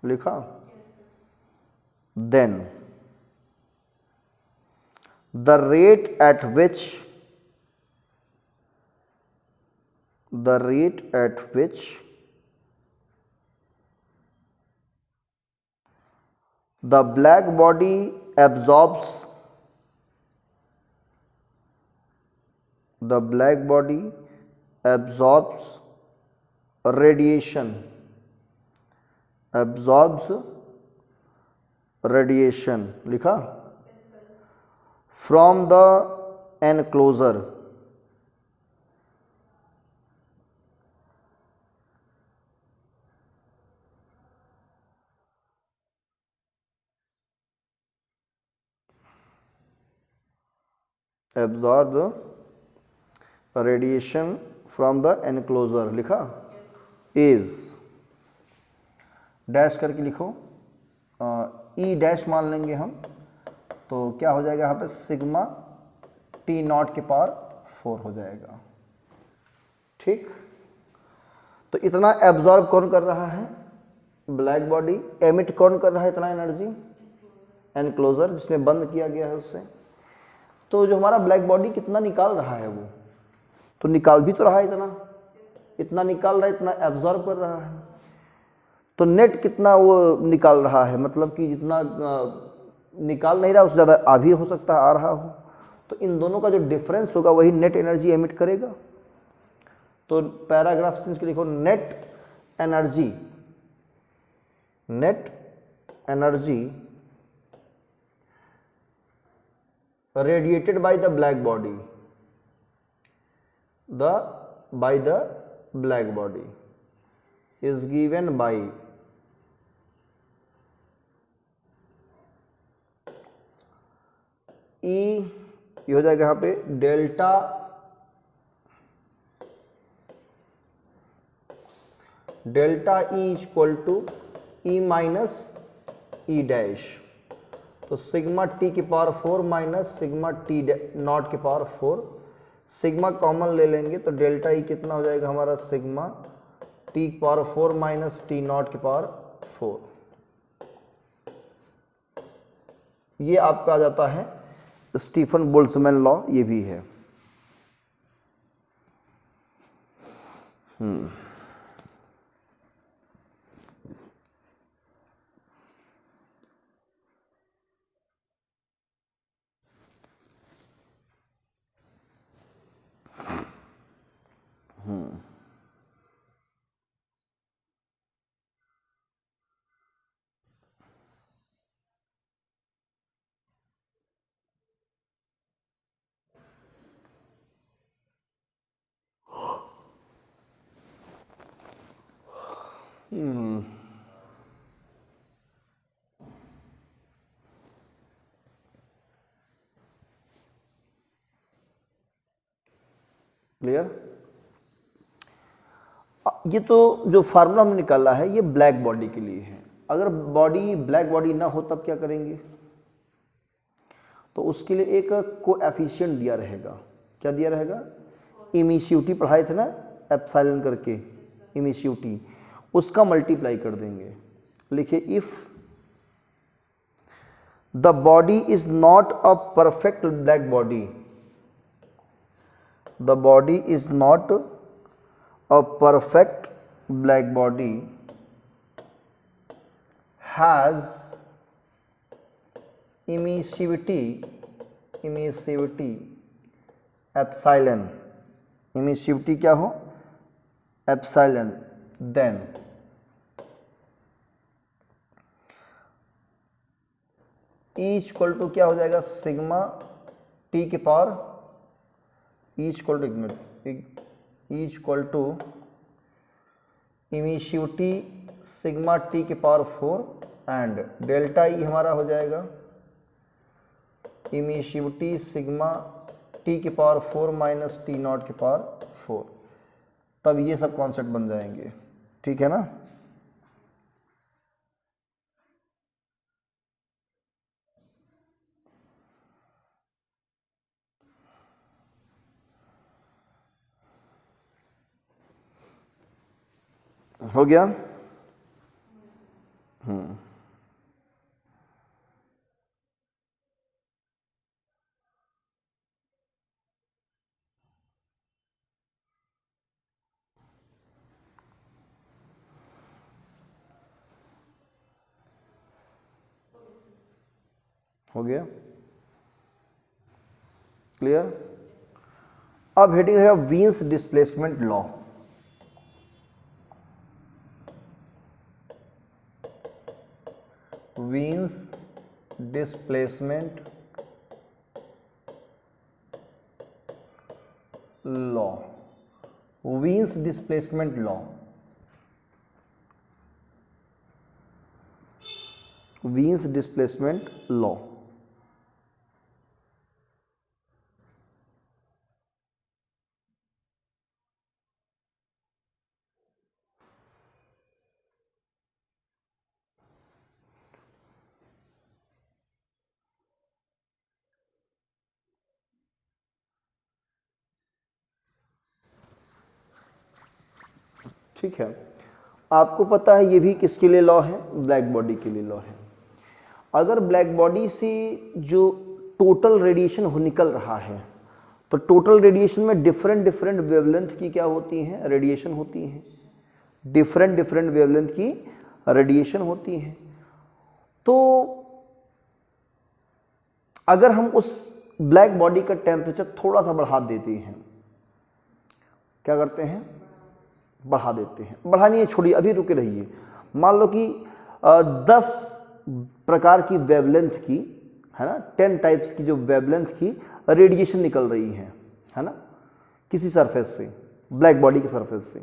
S1: लिखा, then the rate at which the black body absorbs radiation लिखा from the enclosure लिखा is डैश करके लिखो, ई डैश मान लेंगे हम, तो क्या हो जाएगा यहाँ पे सिग्मा टी नॉट के पावर 4 हो जाएगा। ठीक, तो इतना एब्जॉर्ब कौन कर रहा है? Black body. एमिट कौन कर रहा है इतना एनर्जी? एनक्लोजर, जिसमें बंद किया गया है उससे। तो जो हमारा ब्लैक बॉडी कितना निकाल रहा है, वो तो निकाल भी तो रहा है, इतना निकाल रहा है, इतना एब्जॉर्ब कर रहा है। तो नेट कितना वो निकाल रहा है, मतलब कि जितना निकाल नहीं रहा उससे ज़्यादा आ भी हो सकता है, आ रहा हो, तो इन दोनों का जो डिफरेंस होगा वही नेट एनर्जी एमिट करेगा। तो पैराग्राफ सेंस के लिखो, net energy radiated by the black body is given by E, ये हो जाएगा यहाँ पे delta E equal to E minus E dash. तो सिग्मा टी की power 4 minus sigma T not की पावर 4 सिग्मा कॉमन ले लेंगे तो डेल्टा ई कितना हो जाएगा हमारा, सिग्मा टी की पावर 4 माइनस टी नॉट की पावर 4। ये आपका आ जाता है स्टीफन बोल्ट्जमैन लॉ, ये भी है। क्लियर? ये तो जो फार्मूला हमने निकाला है ये ब्लैक बॉडी के लिए है। अगर बॉडी ब्लैक बॉडी ना हो तब क्या करेंगे? तो उसके लिए एक कोएफिशिएंट दिया रहेगा। क्या दिया रहेगा? इमिशिविटी पढ़ाए थे ना एप्सिलॉन करके, इमिशिविटी, उसका मल्टीप्लाई कर देंगे। लिखिए if the body is not a perfect black body, the body is not a perfect black body has emissivity epsilon, emissivity क्या हो? Epsilon, then E equal to क्या हो जाएगा? सिग्मा टी के power, E equal to emissivity sigma T के पावर 4 एंड डेल्टा ई हमारा हो जाएगा emissivity सिग्मा टी के पावर 4 माइनस टी नॉट के पावर 4। तब ये सब कॉन्सेप्ट बन जाएंगे। ठीक है ना? हो गया? हो गया? क्लियर? अब हेडिंग है वीन्स displacement law. वीन्स displacement law, वीन्स displacement law, वीन्स displacement law. ठीक है, आपको पता है ये भी किसके लिए लॉ है? ब्लैक बॉडी के लिए लॉ है। अगर ब्लैक बॉडी से जो टोटल रेडिएशन निकल रहा है तो टोटल रेडिएशन में डिफरेंट वेवलेंथ की क्या होती हैं? रेडिएशन होती हैं। डिफरेंट वेवलेंथ की रेडिएशन होती है। तो अगर हम उस ब्लैक बॉडी का टेम्परेचर थोड़ा सा बढ़ा देते हैं, क्या करते हैं? बढ़ा देते हैं। बढ़ानी है, छोड़िए, अभी रुके रहिए। मान लो कि 10 प्रकार की वेवलेंथ की, है ना, 10 टाइप्स की जो वेवलेंथ की रेडिएशन निकल रही है ना, किसी सरफेस से, ब्लैक बॉडी के सरफेस से,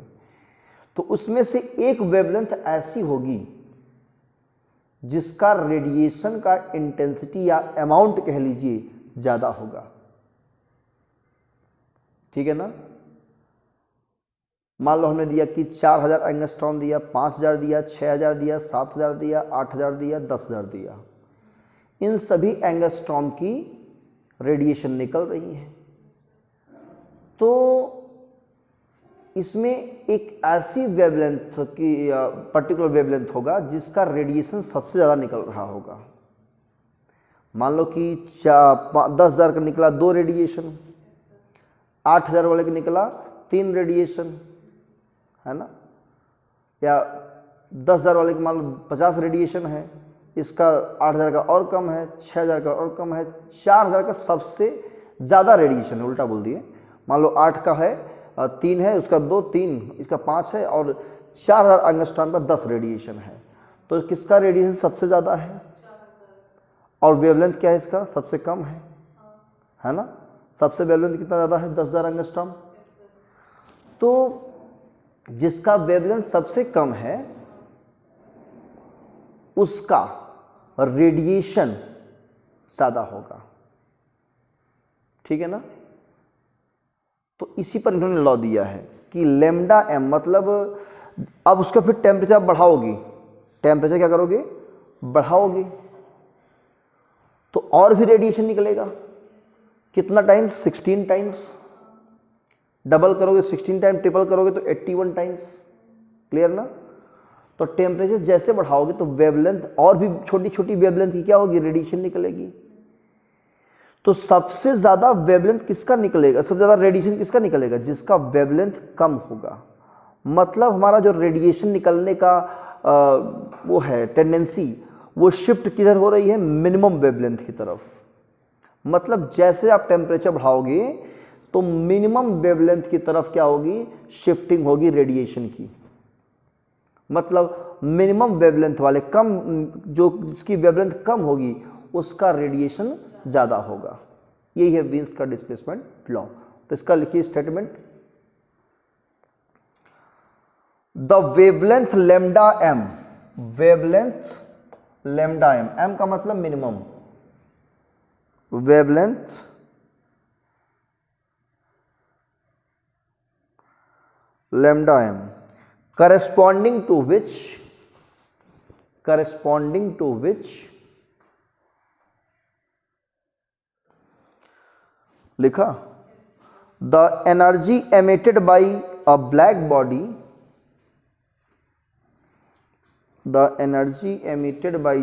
S1: तो उसमें से एक वेवलेंथ ऐसी होगी जिसका रेडिएशन का इंटेंसिटी या अमाउंट कह लीजिए ज़्यादा होगा। ठीक है ना? मान लो हमने दिया कि 4000 एंगस्ट्रॉम दिया, 5000 दिया, 6000 दिया, 7000 दिया, 8000 दिया, 10000 दिया। इन सभी एंगस्ट्रॉम की रेडिएशन निकल रही है। तो इसमें एक ऐसी वेवलेंथ की पर्टिकुलर वेवलेंथ होगा जिसका रेडिएशन सबसे ज़्यादा निकल रहा होगा। मान लो कि 10,000 का निकला 2 रेडिएशन, 8,000 वाले का निकला 3 रेडिएशन, है ना, या 10,000 वाले का मान लो 50 रेडिएशन है, इसका 8,000 का और कम है, 6,000 का और कम है, 4,000 का सबसे ज़्यादा रेडिएशन है, उल्टा बोल दिए। मान लो 8 का है 3 है, उसका 2, 3, इसका 5 है, और 4,000 एंगस्ट्रॉम का 10 रेडिएशन है। तो किसका रेडिएशन सबसे ज़्यादा है? और वेवलेंथ क्या है इसका? सबसे कम है ना। सबसे वेवलेंथ कितना ज़्यादा है? 10,000 एंगस्ट्रॉम। तो जिसका वेवलेंथ सबसे कम है उसका रेडिएशन ज़्यादा होगा, ठीक है ना। तो इसी पर इन्होंने लॉ दिया है कि लैम्डा एम, मतलब अब उसका फिर टेम्परेचर बढ़ाओगी, टेम्परेचर क्या करोगे? बढ़ाओगे, तो और भी रेडिएशन निकलेगा। कितना टाइम्स? 16 टाइम्स। डबल करोगे 16 टाइम, ट्रिपल करोगे तो 81 टाइम्स। क्लियर ना। तो टेम्परेचर जैसे बढ़ाओगे तो वेवलेंथ और भी छोटी छोटी वेवलेंथ की क्या होगी? रेडिएशन निकलेगी। तो सबसे ज्यादा वेवलेंथ किसका निकलेगा? सबसे ज्यादा रेडिएशन किसका निकलेगा? जिसका वेवलेंथ कम होगा। मतलब हमारा जो रेडिएशन निकलने का वो है टेंडेंसी, वो शिफ्ट किधर हो रही है? मिनिमम वेवलेंथ की तरफ। मतलब जैसे आप टेम्परेचर बढ़ाओगे तो मिनिमम वेवलेंथ की तरफ क्या होगी? शिफ्टिंग होगी रेडिएशन की। मतलब मिनिमम वेवलेंथ वाले कम, जो जिसकी वेवलेंथ कम होगी उसका रेडिएशन ज्यादा होगा। यही है वीन्स का डिस्प्लेसमेंट लॉ। तो इसका लिखिए statement, the wavelength lambda M, wavelength lambda M, M का मतलब minimum, wavelength lambda m corresponding to which लिखा the energy emitted by a black body, the energy emitted by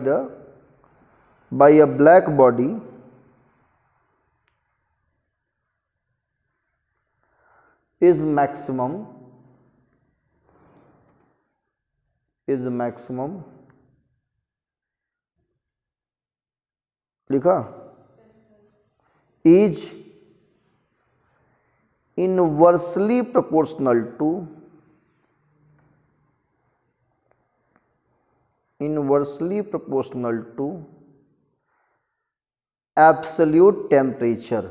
S1: a black body is maximum लिखा is inversely proportional to absolute temperature,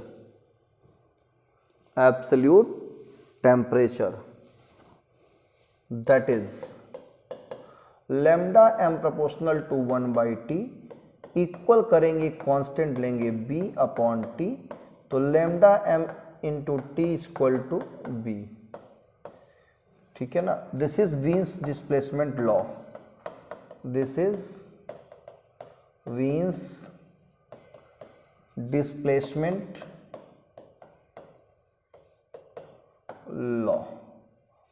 S1: that is lambda m proportional to 1/t equal करेंगे कांस्टेंट लेंगे b अपॉन t, तो lambda m into T equal to B, ठीक है ना। This is Wien's displacement law, this is Wien's displacement law.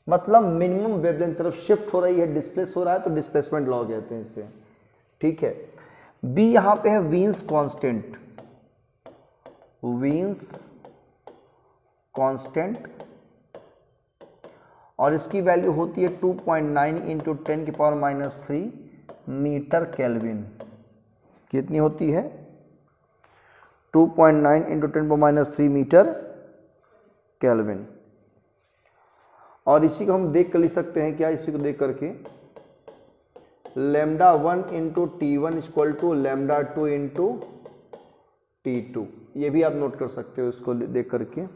S1: मतलब मिनिमम वेवलेंथ तरफ शिफ्ट हो रही है, डिस्प्लेस हो रहा है, तो डिस्प्लेसमेंट लॉ कहते हैं इसे, ठीक है। बी यहां पे है वीन्स कांस्टेंट, और इसकी वैल्यू होती है 2.9 इंटू 10⁻³ मीटर केल्विन। कितनी होती है? 2.9 इंटू 10⁻³ मीटर केल्विन। और इसी को हम देख कर लिख सकते हैं क्या? इसी को देख करके lambda 1 into T1 equal to lambda 2 into T2, ये भी आप नोट कर सकते हो इसको देख करके।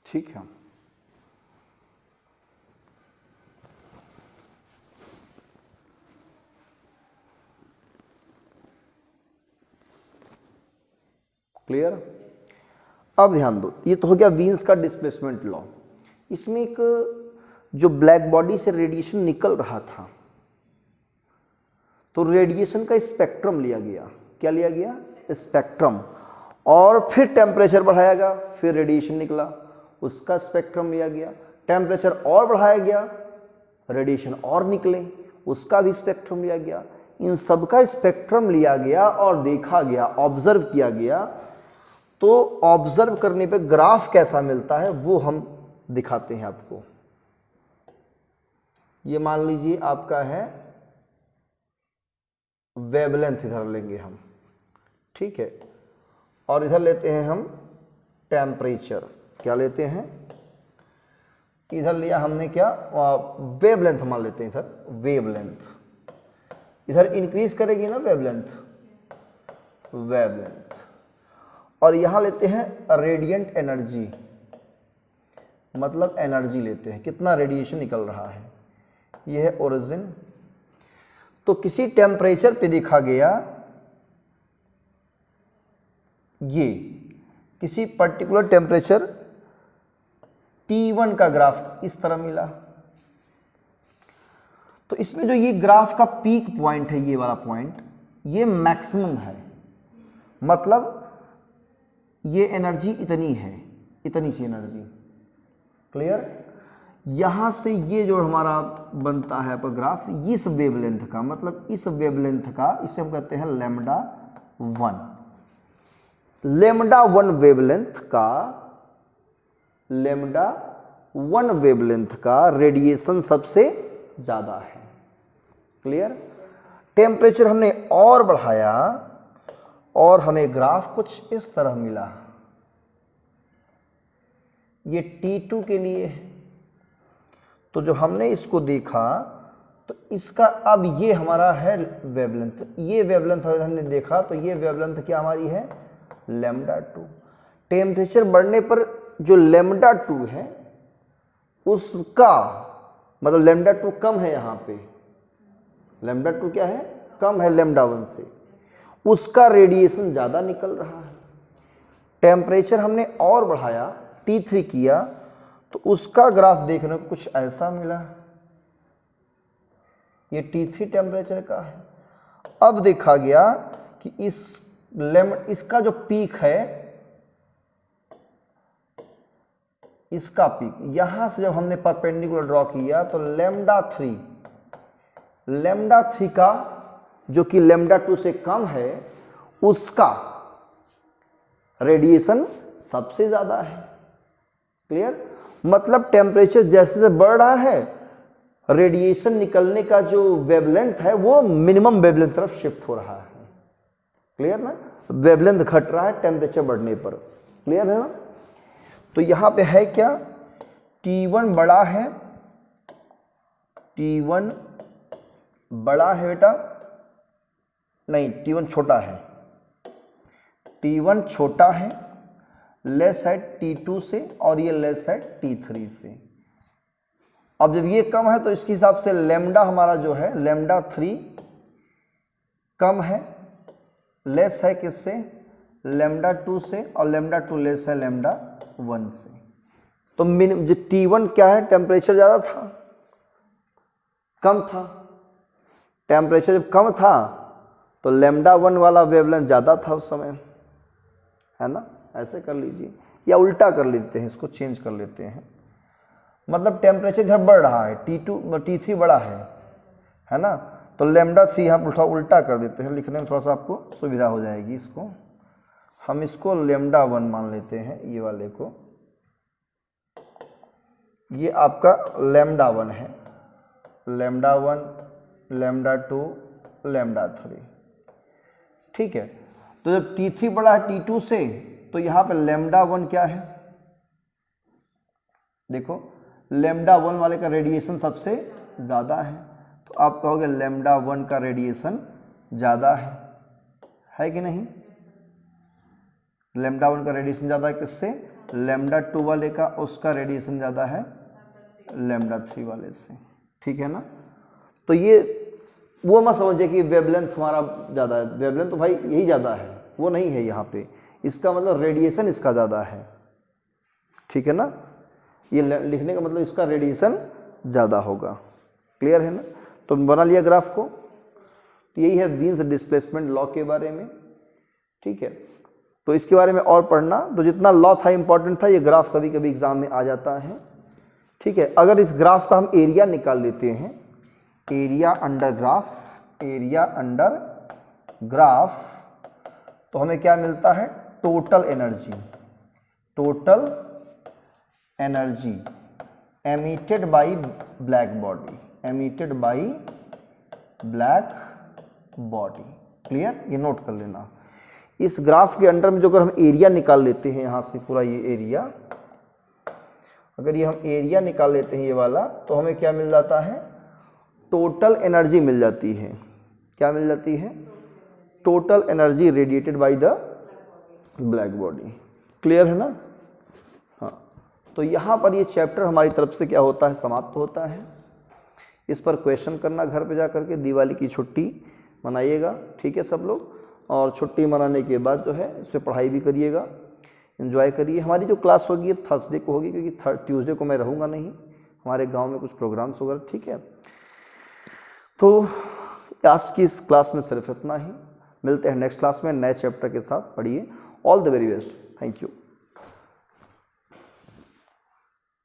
S1: ठीक है। क्लियर। अब ध्यान दो, ये तो हो गया वीन्स का डिस्प्लेसमेंट लॉ। इसमें एक जो ब्लैक बॉडी से रेडिएशन निकल रहा था, तो रेडिएशन का स्पेक्ट्रम लिया गया। क्या लिया गया? स्पेक्ट्रम। और फिर टेम्परेचर बढ़ाया गया, फिर रेडिएशन निकला, उसका स्पेक्ट्रम लिया गया। टेम्परेचर और बढ़ाया गया, रेडिएशन और निकले, उसका भी स्पेक्ट्रम लिया गया। इन सब का स्पेक्ट्रम लिया गया और देखा गया, ऑब्जर्व किया गया। तो ऑब्जर्व करने पे ग्राफ कैसा मिलता है वो हम दिखाते हैं आपको। ये मान लीजिए आपका है वेवलेंथ, इधर लेंगे हम, ठीक है, और इधर लेते हैं हम टेम्परेचर। क्या लेते हैं? इधर लिया हमने क्या? वेवलेंथ मान लेते हैं, इधर वेवलेंथ। इधर इंक्रीज करेगी ना वेवलेंथ। और यहां लेते हैं रेडिएंट एनर्जी, मतलब एनर्जी लेते हैं, कितना रेडिएशन निकल रहा है। यह है ओरिजिन। तो किसी टेम्परेचर पे देखा गया, ये किसी पर्टिकुलर टेम्परेचर T1 का ग्राफ इस तरह मिला। तो इसमें जो ये ग्राफ का पीक पॉइंट है, ये वाला पॉइंट, ये मैक्सिमम है। मतलब ये एनर्जी इतनी है, इतनी सी एनर्जी। क्लियर? यहां से ये जो हमारा बनता है पर ग्राफ, इस वेवलेंथ का, मतलब इस वेवलेंथ का, इसे हम कहते हैं लैम्डा 1। लैम्डा 1 वेवलेंथ का रेडिएशन सबसे ज्यादा है। क्लियर? टेम्परेचर हमने और बढ़ाया और हमें ग्राफ कुछ इस तरह मिला। ये T2 के लिए है। तो जो हमने इसको देखा, तो इसका अब ये हमारा है वेवलेंथ। ये वेवलेंथ हमने देखा, तो ये वेवलेंथ क्या हमारी है? लैम्डा 2। टेम्परेचर बढ़ने पर जो लैम्डा 2 है उसका, मतलब लैम्डा 2 कम है, यहाँ पे लैम्डा 2 क्या है? कम है लैम्डा 1 से, उसका रेडिएशन ज़्यादा निकल रहा है। टेम्परेचर हमने और बढ़ाया, T3 किया, तो उसका ग्राफ देखने को कुछ ऐसा मिला। ये T3 टेम्परेचर का है। अब देखा गया कि इसका जो पीक है, इसका पीक यहां से जब हमने परपेंडिकुलर ड्रॉ किया, तो लैम्डा 3 का, जो कि लैम्डा 2 से कम है, उसका रेडिएशन सबसे ज्यादा है। क्लियर? मतलब टेम्परेचर जैसे जैसे बढ़ रहा है, रेडिएशन निकलने का जो वेवलेंथ है वो मिनिमम वेवलेंथ तरफ शिफ्ट हो रहा है। क्लियर ना? वेवलेंथ घट रहा है टेम्परेचर बढ़ने पर। क्लियर है ना? तो यहां पे है क्या? T1 बड़ा है, T1 बड़ा है बेटा, नहीं T1 छोटा है, T1 छोटा है, लेस है T2 से, और ये लेस है T3 से। अब जब ये कम है तो इसके हिसाब से लैम्डा हमारा जो है, लैम्डा 3 कम है, लेस है किससे? लैम्डा 2 से, और लैम्डा 2 लेस है लैम्डा 1 से। तो जो T1 क्या है? टेम्परेचर ज़्यादा था, कम था। टेम्परेचर जब कम था तो लैम्डा 1 वाला वेवलेंथ ज़्यादा था उस समय, है ना? ऐसे कर लीजिए, या उल्टा कर लेते हैं, इसको चेंज कर लेते हैं। मतलब टेम्परेचर इधर बढ़ रहा है, T3 बड़ा है ना? तो लैम्डा 3 यहाँ थोड़ा उल्टा कर देते हैं, लिखने में थोड़ा सा आपको सुविधा हो जाएगी। इसको हम इसको लैम्डा 1 मान लेते हैं, ये वाले को। ये आपका लैम्डा 1 है, लैम्डा 1, लैम्डा 2, लैम्डा 3। ठीक है? तो जब T3 बड़ा है T2 से, तो यहाँ पे लैम्डा 1 क्या है? देखो, लैम्डा 1 वाले का रेडिएशन सबसे ज़्यादा है, तो आप कहोगे लैम्डा 1 का रेडिएशन ज़्यादा है कि नहीं? लैम्डा 1 का रेडिएशन ज़्यादा है किससे? लैम्डा 2 वाले का, उसका रेडिएशन ज़्यादा है लैम्डा 3 वाले से। ठीक है ना? तो ये वो मत समझिए कि वेवलेंथ हमारा ज़्यादा है, वेवलेंथ तो भाई यही ज़्यादा है, वो नहीं है यहाँ पे। इसका मतलब रेडिएशन इसका ज़्यादा है, ठीक है ना, ये लिखने का मतलब इसका रेडिएशन ज़्यादा होगा। क्लियर है ना, तो बना लिया ग्राफ को। तो यही है वीन्स डिस्प्लेसमेंट लॉ के बारे में, ठीक है। तो इसके बारे में और पढ़ना, तो जितना लॉ था इंपॉर्टेंट था, ये ग्राफ कभी कभी एग्जाम में आ जाता है, ठीक है। अगर इस ग्राफ का हम एरिया निकाल लेते हैं, area under graph, area under graph, तो हमें क्या मिलता है, total energy, total energy emitted by black body, emitted by black body. Clear, ये नोट कर लेना। इस ग्राफ के अंडर में जो अगर हम एरिया निकाल लेते हैं, यहाँ से पूरा ये एरिया, अगर ये हम एरिया निकाल लेते हैं ये वाला, तो हमें क्या मिल जाता है, टोटल एनर्जी मिल जाती है। क्या मिल जाती है, total energy radiated by the black body. Clear है ना, हाँ। तो यहाँ पर ये चैप्टर हमारी तरफ से क्या होता है, समाप्त होता है। इस पर क्वेश्चन करना घर पे जा करके, दिवाली की छुट्टी मनाइएगा, ठीक है सब लोग। और छुट्टी मनाने के बाद जो है इस पर पढ़ाई भी करिएगा, एंजॉय करिए। हमारी जो क्लास होगी थर्सडे को होगी, क्योंकि ट्यूसडे को मैं रहूँगा नहीं, हमारे गांव में कुछ प्रोग्राम्स वगैरह, ठीक है। तो आज की इस क्लास में सिर्फ इतना ही, मिलते हैं नेक्स्ट क्लास में नए चैप्टर के साथ। पढ़िए, all the very best, thank you.